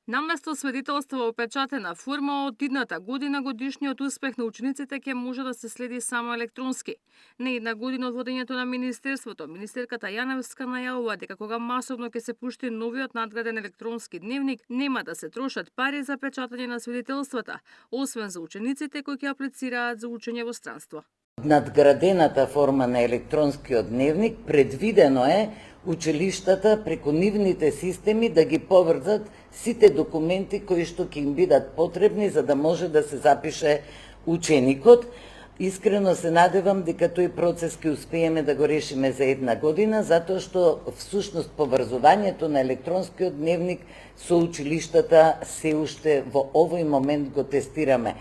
Наместо свидетелство во печатена форма, од идната година годишниот успех на учениците ќе може да се следи само електронски. Не една година од водењето на Министерството, министерката Јаневска најавува дека кога масовно ќе се пушти новиот надграден електронски дневник, нема да се трошат пари за печатање на свидетелствата, освен за учениците кои ќе аплицираат за учење во странство. Надградената форма на електронскиот дневник предвидено е училиштата преку нивните системи да ги поврзат сите документи кои што ќе им бидат потребни за да може да се запише ученикот. Искрено се надевам дека тој процес ќе успееме да го решиме за една година, затоа што всушност поврзувањето на електронскиот дневник со училиштата се уште во овој момент го тестираме.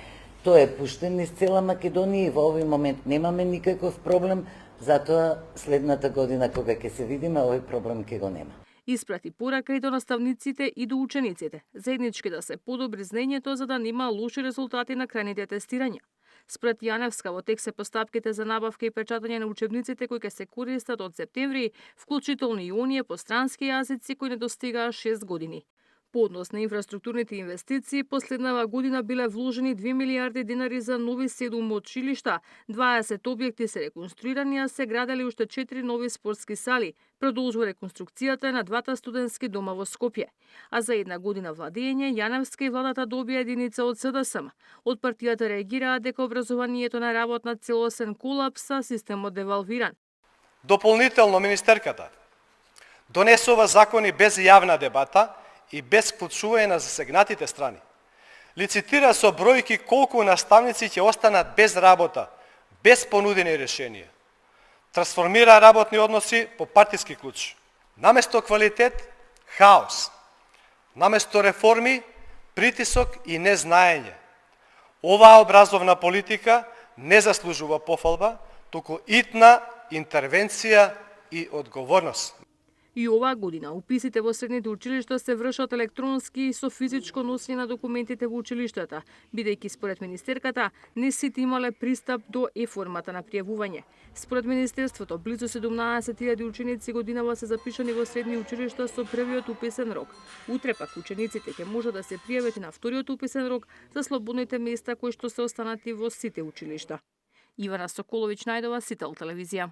Тоа е пуштен низ цела Македонија и во овој момент немаме никаков проблем, затоа следната година кога ќе се видиме овој проблем ќе го нема. Испрати порака и до наставниците и до учениците, заеднички да се подобри знаењето за да нема лоши резултати на крајните тестирања. Според Јаневска, во тек се постапките за набавка и печатање на учебниците кои ќе се користат од септември, вклучително и оние по странски јазици кои не достигаа 6 години. По однос на инфраструктурните инвестиции, последнава година биле вложени 2 милиарди динари за нови 7 училишта, 20 објекти се реконструирани, а се градели уште 4 нови спортски сали. Продолжува реконструкцијата на двата студентски дома во Скопје. А за една година владење, Јаневска и владата добија единица од СДСМ. Од партијата реагираат дека образованието на работ на целосен колапс, а системот девалвиран. Дополнително министерката донесува закони без јавна дебата и без вклучување на засегнатите страни. Лицитира со бројки колку наставници ќе останат без работа, без понудени решенија. Трансформира работни односи по партиски клуч. Наместо квалитет, хаос. Наместо реформи, притисок и незнаење. Оваа образовна политика не заслужува пофалба, туку итна интервенција и одговорност. И оваа година уписите во средните училишта се вршат електронски и со физичко носење на документите во училиштата, бидејќи според министерката не сите имале пристап до е-формата на пријавување. Според министерството, близу 17.000 ученици годинава се запишани во средни училишта со првиот уписен рок. Утре пак учениците ќе може да се пријават и на вториот уписен рок за слободните места кои што се останати во сите училишта. Ивана Соколовиќ најдова, Сител телевизија.